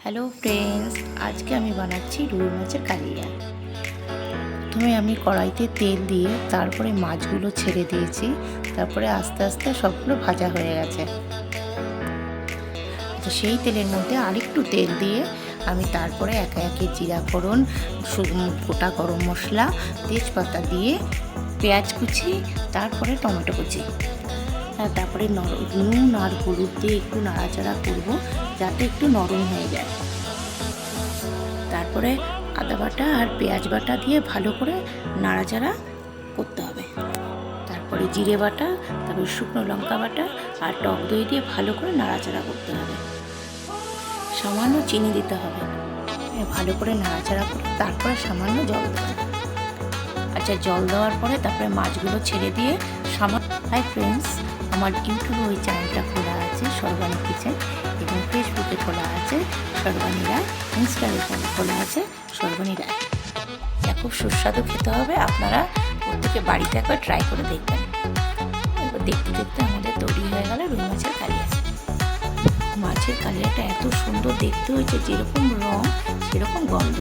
Hello friends, আজকে আমি বানাচ্ছি রুই মাছের কালিয়া। প্রথমে আমি কড়াইতে তেল দিয়ে তারপরে মাছগুলো ছেড়ে দিয়েছি। তারপরে আস্তে আস্তে সবগুলো ভাজা হয়ে গেছে। তো সেই তেলের মধ্যে আরেকটু তেল দিয়ে আমি তারপরে একে একে জিরা ফোড়ন, গোটা গরম মশলা, তেজপাতা দিয়ে পেঁয়াজ কুচি, তারপরে টমেটো কুচি, তারপরে নুন আর হলুদ দিয়ে একটু নাড়াচাড়া করব যাতে একটু নরম হয়ে যায়। তারপরে আদা বাটা আর পেঁয়াজ বাটা দিয়ে ভালো করে নাড়াচাড়া করতে হবে। তারপরে জিরে বাটা, তারপরে শুকনো লঙ্কা বাটা আর টক দই দিয়ে ভালো করে নাড়াচাড়া করতে হবে। সামান্য চিনি দিতে হবে। ভালো করে নাড়াচাড়া করে তারপরে সামান্য জল দেবে। আচ্ছা, জল দেওয়ার পরে তারপরে মাছগুলো ছেড়ে দিয়ে হাই ফ্রেন্ডস, আমার ইউটিউবে ওই চ্যানেলটা খোলা আছে সর্বাণী কিচেন, এবং ফেসবুকে খোলা আছে সর্বাণী রায়, ইনস্টাগ্রামে খোলা আছে সর্বাণী রায়। এটা খুব সুস্বাদু খেতে হবে, আপনারা প্রত্যেকে বাড়িতে একবার ট্রাই করে দেখবেন। এবার দেখতে দেখতে আমাদের তৈরি হয়ে গেল রুই মাছের কালিয়া। মাছের কালিয়াটা এত সুন্দর দেখতে হয়েছে, যেরকম রং সেরকম গন্ধ।